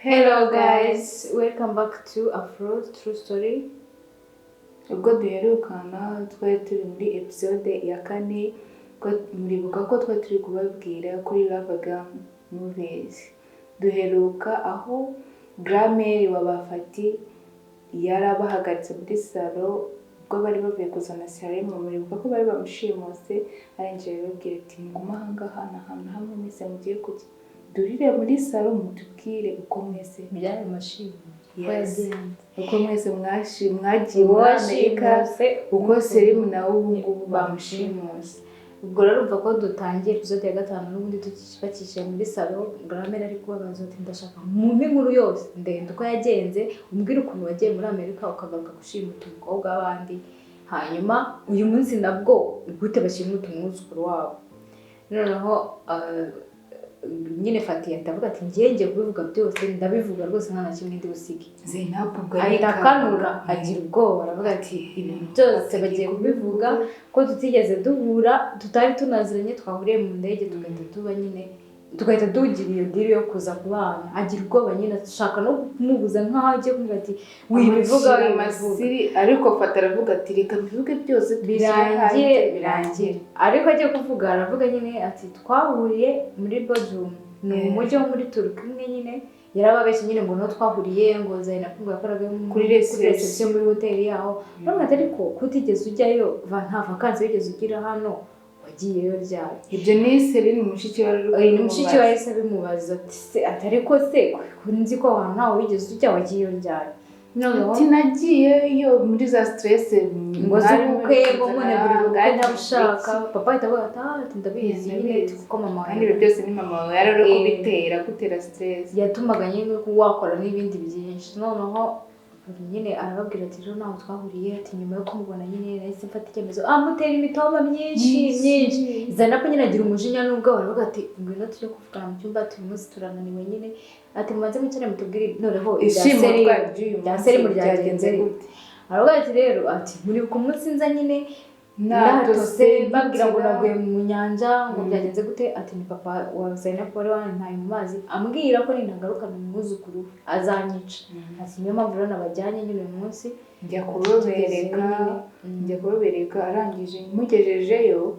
Hello guys, welcome back to Afro True Story. Ubwo duherukana twari turi muri episode ya 4 muribuka ko twari turi kubabwira kuri Love Movies. Duheruka aho Grammy wabafati yarabahagaritse muri salo ubwo bari bavuye kuzana Salem. Muribuka ko bari bamushimuse arangije babwira ati nguma hangaha ahantu hamwe mwese mugiye kujya durire muri salo mutubwire uko mwese Byari mashini. uko mwese mwagiye muri Amerika uko Salem nawe ubu ngubu bamushimuse. Ubwo rero urumva ko dutangiye episode ya 5 n'ubundi tukishakisha muri salo. Grammy ari kubabaza ati ndashaka mu nkuru yose ndende uko yagenze umbwira ukuntu wagiye muri Amerika ukagaruka gushimuta umukobwa w'abandi, hanyuma uyu munsi nabwo gute bashimuta umwuzukuru wabo. Noneho nyine Fati atavuga ati ngiye kubivuga byose ndabivuga rwose nta kimwe ndi busige. Zainab ubwo ahita kanura agira ubwoba aravuga ati ibintu byose bagiye kubivuga ko tutigeze duhura tutari tunaziranye twahuriye mu ndege tugahita tuba nyine tugahita tugira iyo diri yo kuza kubana. Agira ubwoba nyine ashaka no kumubuza nk'aho agiye kumubwira ati wibivuga amasiri ariko Fata aravuga ati reka bivuge byose birangiye ariko agiye kuvuga aravuga nyine ati twahuriye muri Bodrum ni umujyi wo muri Turkiye nyine yarababeshye nyine ngo no twahuriye ngo Zainab ngo yakoraga kuri reception muri hoteli yaho. None ariko kutigeze ujyayo nta vacances wigeze ugira hano wagiyeyo ryari. Ibyo ni Celine mushiki wa yese bimubaza ati se atari ko se kunzi ko ahantu ntawe wigeze ujya wagiyeyo ryari. No tinagiyeyo muri za stress ngo z'ubukwe ngo mune buri bukwe ntabushaka. Papa ahita ati ndabizi nyine kuko mama kandi ibyo byose ni mama wawe yarari kubitera gutera stress yatumaga nyine wakora n'ibindi byinshi. Noneho nyine arababwira ati rero naho twahuriye ati nyuma yo kumubona nyine nahise mfata icyemezo mutera imitoma myinshi. Zainab nyine agira umujinya n'ubwo baravuga ati ngwino tujye kuvugana mu cyumba ati umunsi turananiwe nyine ati mubanze mwicare mutubwire noneho ibya Salem ryagenze gute. Aravuga ati rero ati muri ku munsi nza nyine natose babwira ngo naguye mu nyanja ngo byagenze gute. Ati ni papa wa Zainab wari wantaye mu mazi ambwira ko ninagaruka mu mwuzukuru azanyica. Ati niyo mpamvu rero nabajyanye nyine uyu munsi njya kurobereka arangije mugejejeyo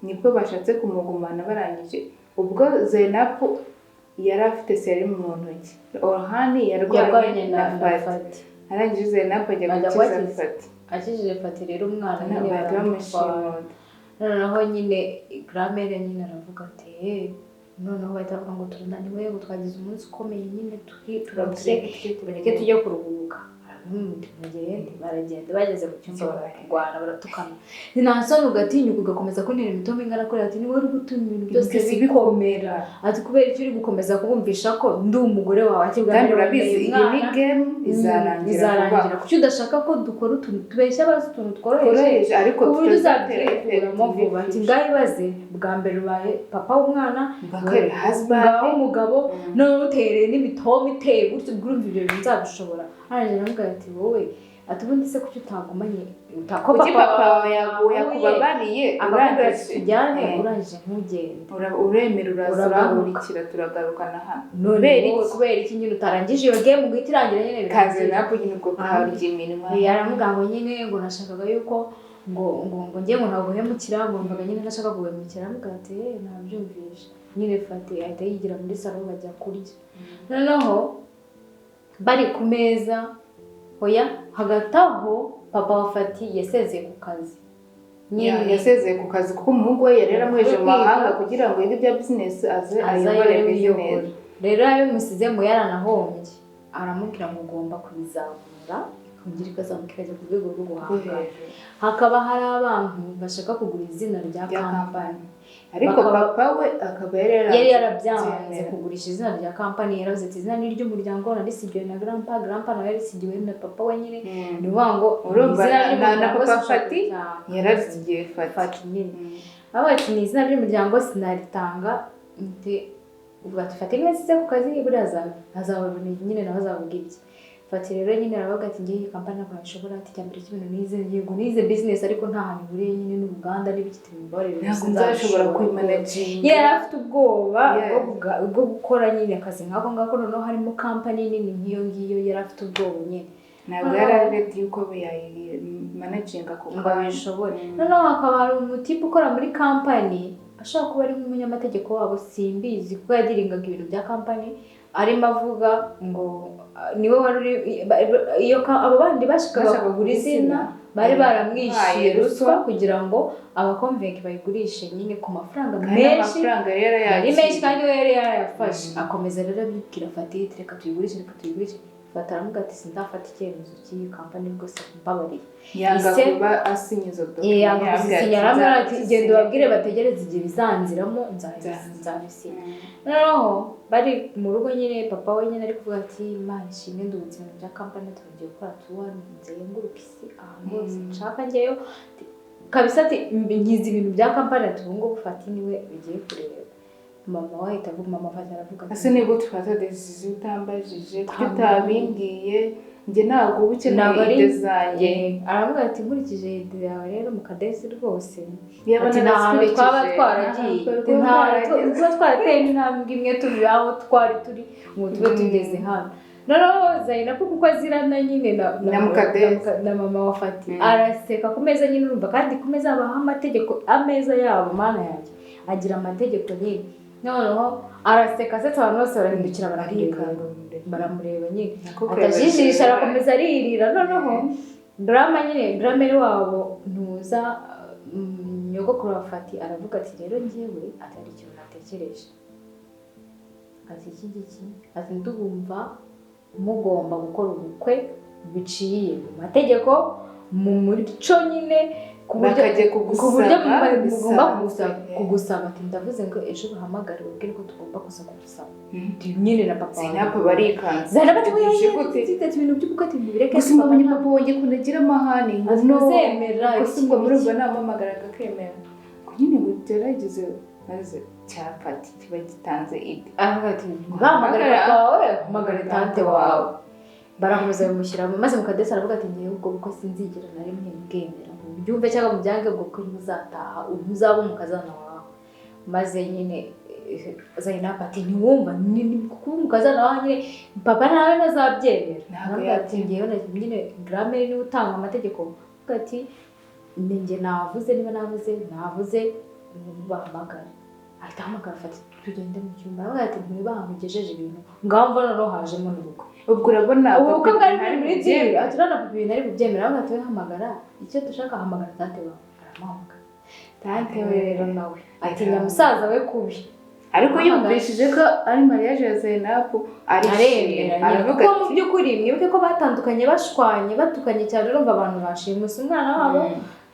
nibwo bashatse kumugumana barangije. Ubwo Zainab yari afite Salem mu ntoki, Orhani yarwanye na Fati. Arangije Zainab ajya gukiza Fati. Akijije Fati rero umwana nyine baramushimira. Noneho nyine Grammy nyine aravuga ati noneho bahita bavuga ngo turananiwe ngo twagize umunsi ukomeye nyine turabye tujye kuruhuka. Baragenda bageze mu cyumba bararwana baratukana. Ninansoni ugatinyuka ugakomeza kuntera imitoma ingana kuri ati niwe uri gutuma ibintu byose bikomera. Ati kubera icyo uri gukomeza kubumvisha ko ndi umugore wawe ati kandi urabizi iyi ni game izarangira kuki udashaka ko dukora utuntu tubeshya abazi utuntu tworoheje ariko tuzabyifuramo vuba. Ati ngayibaze bwa mbere ubaye papa w'umwana bwakere husband umugabo none utereye n'imitoma iteye gutyo urumva ibyo bintu nzabishobora. Arangije aramubwira ati wowe ati ubundi se kuki utagumanye kuki papa yakubabariye urangije tujyane urangije ntugende uremera urahurikira turagarukana hano kubera iki nyine utarangije iyo game ngo itirangira nyine kaze nabwo nyine ubwo kaharya iminwa. Yaramubwira ngo nyine ngo nashakaga yuko ngo ngiye ngo ntaguhemukira ngo mbaga nyine nashaka guhemukira. Aramubwira ati nabyumvishe nyine Fati ahita yigira muri salo bajya kurya. Noneho bari ku meza hagati aho papa wa Fati yasezeye ku kazi. Yasezeye ku kazi kuko umuhungu we yari yaramweje mu mahanga kugira ngo yige ibya business aze ayobore business. Rero yabimusizemo yaranahombye aramubwira ngo ugomba kubizamura kugira ikazamuka ikajya ku rwego rwo guhanga. Hakaba hari abantu bashaka kugura izina rya kampani ariko papa we akaba yari yarabyanze kugurisha izina rya kampani. Yaravuze ati izina ni ry'umuryango narisigiwe na grandpa nawe yarisigiwe na papa we nyine ni ngo izina na papa Fati yarasigiye Fati nyine. Ati ni izina ry'umuryango sinaritanga ubwo Fati nese ku kazi buri azabona nyine nawe azavuga ibye. Fati rero nyine aravuga ati ngiye iyi kampani ntabwo nashobora ati cyambere cy'ibintu nize yego nize business ariko nta hantu buriye nyine n'uruganda n'ibiki tubimbarire ntabwo nzashobora kwimanaginga yari afite ubwoba bwo gukora nyine akazi nk'ako ngako noneho harimo kampani nini nk'iyo ngiyo yari afite ubwoba nyine ntabwo yari aredi yuko yayimanaginga ako ngo abishobore noneho hakaba hari umutipe ukora muri kampani ashobora kuba ari nk'umunyamategeko wabo simbizi kuko yadiringaga ibintu bya kampani arimo avuga ngo niwe wari iyo abo bandi bashakaga kugura izina bari baramwishyuye ruswa kugira ngo abakonvenki bayigurishe nyine ku mafaranga menshi yari menshi kandi we yari yarayafashe akomeza rero abibwira Fati reka tuyigurishe Fati aramuga ati sinzafata icyemezo cy'iyi kampani rwose mbabariye yanga kuba asinyiza yanga ati genda ubabwire bategereze igihe bizanziramo nzabisinya noneho bari mu rugo nyine papa we nyine ari kuvuga ati Imana ishimwe ndubutse ibintu bya kampani tugiye gukora nzenguruka isi ahantu hose nshaka njyeyo kabisa ati nkizi ibintu bya kampani ubu ngubu Fati niwe bigiye kureba mama wahita avuga mama Fati aravuga ase niba tufata decision utambajije tutabimbwiye njye ntabwo ubukeneye ide zanjye aravuga ati nkurikije ide yawe rero mu kadesi rwose ati nta hantu twaba twaragiye tuba twarateye intambwe imwe turi aho twari turi ngo tube tugeze hano noneho Zainabu kuko azirana nyine na mama wa Fati araseka ku meza nyine urumva kandi ku meza habaho amategeko ameza yabo mana yanjye agira amategeko nyine noneho araseka asetsa abantu bose barahindukira baramureba nyine atajijisha arakomeza aririra noneho drama wabo ntuza nyogokuru wa Fati aravuga ati rero njyewe atari ikintu natekereje ati iki giki ati ndumva mugomba gukora ubukwe biciye mu mategeko mu muco nyine ku buryo mugomba kugusaba ati ndavuze ngo ejo bahamagare ubwire ko tugomba kuza kugusaba nyine na papa Zainabu barikanze Zainabu ati ibintu by'ubukwe tubireke gusa umenye papa wongeye kunagira amahane ngo ntuzemera gusa ngo muri ubwo namamagara akakemera nyine ngo gerageze maze cya Fati kiba gitanze ide aravuga ati bahamagare papa wawe bahamagare tante wawe barakomeza bamushyiramo maze mu kadesi aravuga ati ngewe ubwo bukwe sinzigera na rimwe mbwemera byumve cyangwa mu byange bwo ko uzataha uzaba umukazana wawe maze nyine Zainabu ati ntiwumva kuko umukazana wawe nyine papa nawe ntazabyemera ntabwo ati ngewe nyine grammaire niwe utanga amategeko avuga ati ninjye navuze niba navuze bahamagara ahita ahamagara Fati tugende mu cyumba aravuga ati ntibahamugejeje ibintu ngaho mva noneho hajemo n'ubukwe ubwo urabona ubukwe bwari muri diri aturana papa ibintu ari bubyemera aravuga ati we hamagara icyo dushaka hamagara tante wawe aramuhamagara tante we rero nawe atinya musaza we kubi ariko yumvishije ko ari mariage ya Zainabu aremera kuko mu by'ukuri mwibuke ko batandukanye bashwanye batukanye cyane urumva abantu bashimuse umwana wabo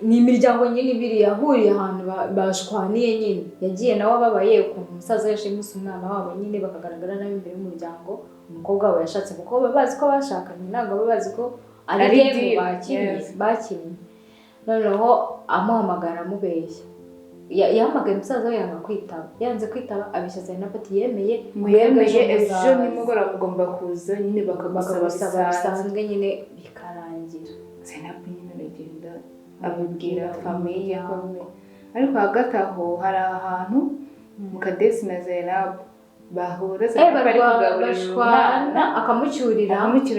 ni imiryango nyine ibiri yahuriye ahantu bashwaniye nyine yagiye nawe ababaye ukuntu umusaza yashimuse umwana wabo nyine bakagaragara nabi imbere y'umuryango umukobwa wabo yashatse kuko baba bazi ko bashakanye ntabwo baba bazi ko ari game bakinnye noneho amuhamagara amubeshya yahamagaye umusaza we yanga kwitaba yanze kwitaba abishya Zainabu ati yemeye ejo nimugoroba mugomba kuza nyine bakagusaba bisanzwe nyine bikarangira Zainabu nyine aragenda abibwira famiye komwe ariko hagati aho hari ahantu mu kadesi na Zainabu bahura bashwana akamucyurira ati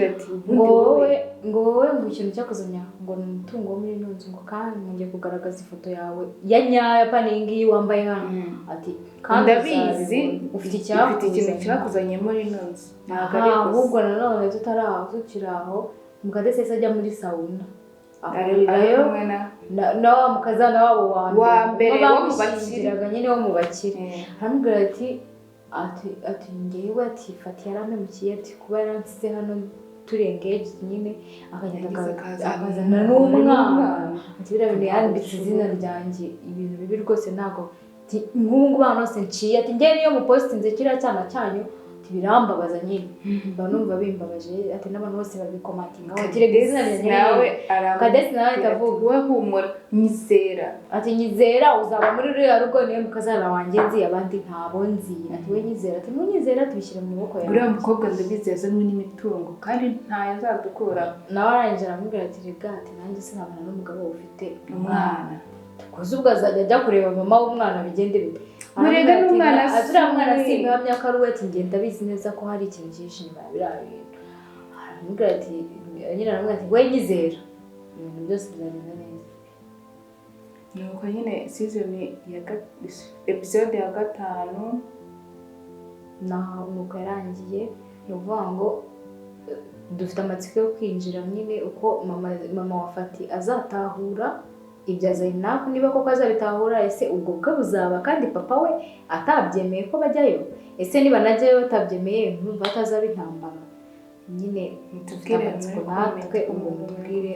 ngo wowe ngo ikintu cyakozanya ngo ni umutungo wo muri ino nzu ngo kandi ngiye kugaragaza ifoto yawe ya nyayo paningi wambaye hano ati kandi ndabizi ufite ikintu cyakuzanye muri ino nzu ahubwo nanone tukiri aho mu kadesi ajya muri sauna ararirayo na wa mukazana wabo wa mbere bamushyingiraga nyine wo mu bakire aramubwira ati ngewe ati Fati yaramemukiye ati kuba yaransize hano turi engaged nyine akagenda akazana n'umwana ati biriya bintu yanditse izina ryanjye ibintu bibi rwose ntabwo nk'ubu ngubu ahantu hose nciye ati ngewe niyo mupositinze kiriya cyana cyanyu birambabaza nyine mba numva bimbabaje ati n'abantu bose babikomatinga ati rega izina ryanjye nawe Kadesi nawe atavuga we humura nyizera ati nyizera uzaba muri ruriya rugo niwe mukazana wanjye nzi abandi ntabo nzi ati we nyizera ati munyizera tubishyira mu maboko yawe uriya mukobwa ndabizi yazanywe n'imitungo kandi ntayo azadukura nawe arangije aramubwira ati rega ati nanjye sinabana n'umugabo ufite umwana kuko ubwo azajya ajya kureba mama w'umwana bigende bite murega n'umwana azuriya mwana simbihamya ko ari we ati ngenda abizi neza ko hari ikintu cyinshi inyuma ya biriya bintu aramubwira ati nyine aramubwira ati we nyizera ibintu byose bizagenda neza nuko nyine episode ya 5 nuko yarangiye ni ukuvuga ngo dufite amatsiko yo kwinjira nyine uko mama wa Fati azatahura ibya Zainabu niba koko azabitahura ese ubwo bwe buzaba kandi papa we atabyemeye ko bajyayo ese niba najyayo batabyemeye nkumva atazaba intambara nyine mutubwire natwe ubwo mutubwire